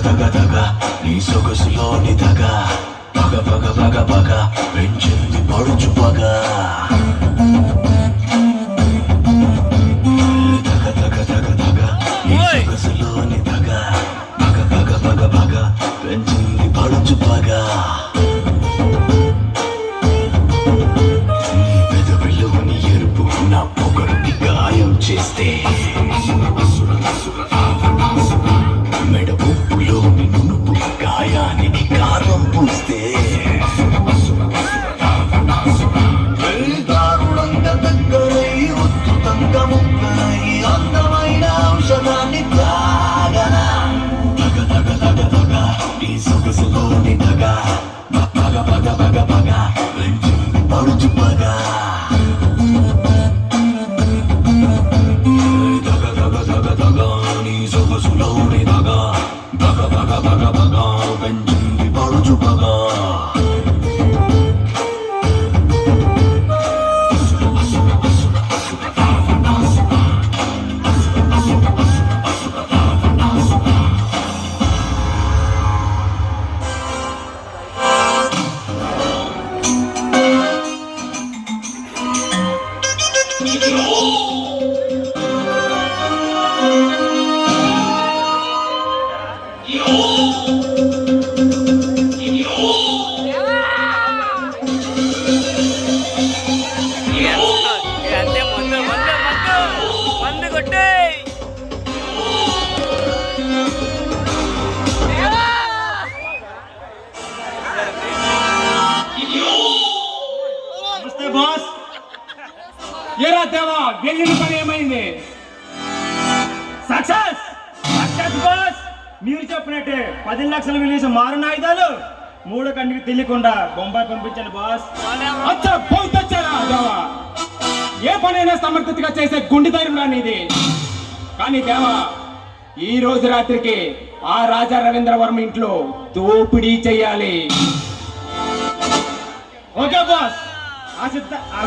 దగ దగ నీ సొగసులోని దగ పగ పగ పగ పగ పెంచింది పడుచు పగ దగ దగ దగ దగ నీ సొగసులోని దగ పగ పగ పగ పగ పెంచింది పడుచు పగ నీ పెదవిలోని ఎరుపు నా పొగరుని గాయం చేస్తే మెడపులోని నునుపు గాయానికి కారం పూస్తే దారుణంగా దగ్గరై ఉత్తుతంగా ముక్కలై అందమైన ఔషధాన్ని తాగనా తగ తగ తగ తగ ఈ సొగసులోని తగ పగ పగ పగ పగ పెంచింది పడుచు పగ తగ తగ తగ తగ నీ సొగసులోని తగ పగ పగ పగ పగ పెంచింది పడుచు పగ ఏరా దేవా వెళ్ళిన పని ఏమైంది? Success success boss. మీరు చెప్పినట్టే 10 లక్షలు విలువ మారున ఆయుధాలు 3 కంటికి తెలియకుండా బొంబాయి పంపించండి బాస్. అచ్చా పోతచ్చారా దేవా, ఏ పనైనా సమర్థతగా చేసే గుండె ధైర్యం రానిది. కానీ దేవా ఈ రోజు రాత్రికి ఆ రాజా రవీంద్రవర్మ ఇంట్లో దోపిడీ చెయ్యాలి. ఓకే బాస్, ఆ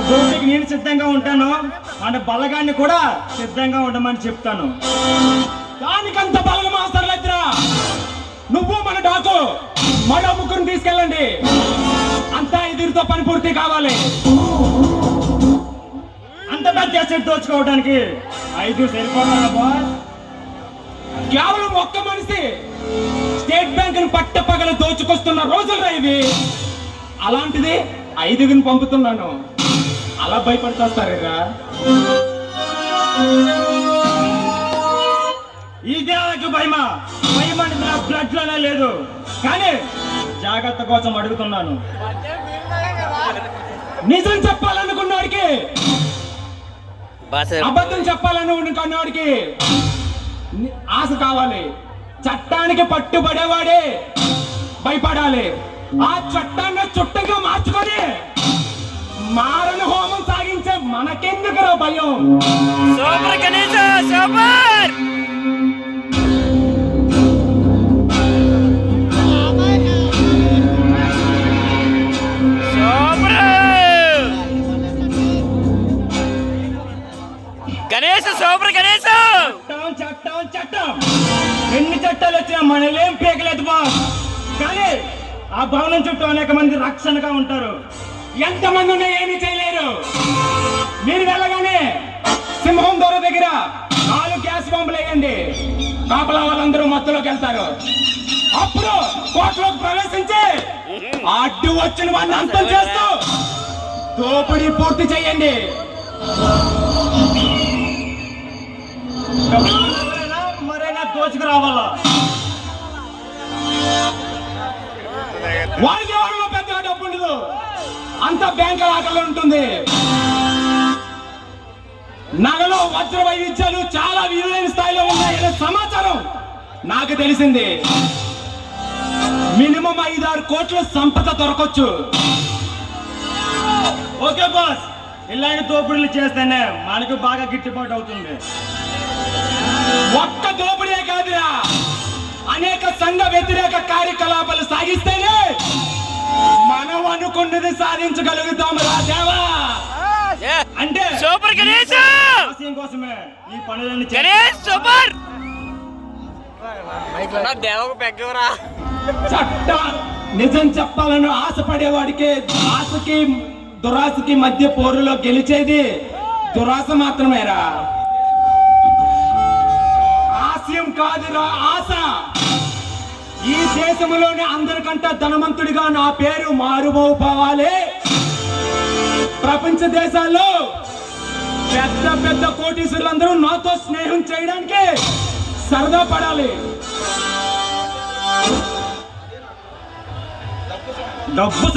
దోపిడీకి నేను సిద్ధంగా ఉంటాను. అంటే బలగాన్ని కూడా సిద్ధంగా ఉండమని చెప్తాను. దానికంత బలం అవసరం లేదురా. నువ్వు మన డాకు మరో ముగ్గురిని తీసుకెళ్ళండి. అంతా ఎదురుతో పని పూర్తి కావాలి. అంత పెద్ద అసెట్ దోచుకోవడానికి 5 సరిపోతారా బాస్? కేవలం ఒక్క మనిషి స్టేట్ బ్యాంక్ ని పట్టపగల దోచుకొస్తున్న రోజులు ఇవి. అలాంటిది 5 పంపుతున్నాను. అలా భయపడుతోస్తారా? ఈ దేవకి భయమా? భయం అంటే నా బ్లడ్ లోనే లేదు. కానీ జాగ్రత్త కోసం అడుగుతున్నాను. నిజం చెప్పాలనుకున్నవాడికి, అబద్ధం చెప్పాలనుకున్నవాడికి ఆశ కావాలి. చట్టానికి పట్టుబడేవాడే భయపడాలి. ఆ చట్టాన్ని చుట్టంగా మార్చుకొని మారణ హోమం సాగించే మనకెందుకురా భయం? Super Ganesha, super. Ganesha super Ganesha. చట్టం చట్టం చట్టం ఎన్ని చట్టాలు వచ్చినా మనలేం పీకలేదు బాస్. కానీ ఆ భవనం చుట్టూ అనేక మంది రక్షణగా ఉంటారు. ఎంతమంది ఉన్నా ఏమీ చేయలేరు. మీరు వెళ్ళగానే సింహం దొర దగ్గర 4 గ్యాస్ బాంబులు వేయండి. కాపలా వాళ్ళందరూ మత్తులోకి వెళ్తారు. అప్పుడు కోటలోకి ప్రవేశించి అడ్డు వచ్చిన వాడిని అంతం చేస్తూ దోపిడీ పూర్తి చేయండి. మరైనా దోచుకు రావాలా? వారికి ఎవరిలో పెద్ద డబ్బు ఉండదు. అంత బ్యాంక్ ఆటలో ఉంటుంది. నగలో వజ్ర వైవిధ్యాలు చాలా విలువైన స్థాయిలో ఉన్నాయనే సమాచారం నాకు తెలిసింది. మినిమం 5-6 కోట్ల సంపద దొరకొచ్చు. ఓకే బాస్, ఇలాంటి దోపిడీలు చేస్తేనే మనకు బాగా గిట్టుబాటు అవుతుంది. ఒక్క దోపిడే కాదురా, అనేక సంఘ వ్యతిరేక కార్యకలాపాలు సాగిస్తేనే మనం అనుకున్నది సాధించగలుగుతాం రా దేవా. అంటే సూపర్ గణేశ కోసమే ఈ పనులన్నీ గణేశ్ సూపర్. దేవకు పెగ్గవరా. చట్ట నిజం చెప్పాలని ఆశపడేవాడికి ఆశకి దురాశకి మధ్య పోరులో గెలిచేది దురాశ మాత్రమేరా. ఆశయం కాదురా ఆశ. ఈ దేశంలోనే అందరికంటే ధనవంతుడిగా నా పేరు మారుమోపోవాలి. ప్రపంచ దేశాల్లో పెద్ద పెద్ద కోటీశ్వరులందరూ నాతో స్నేహం చేయడానికి సరదా పడాలి. డబ్బు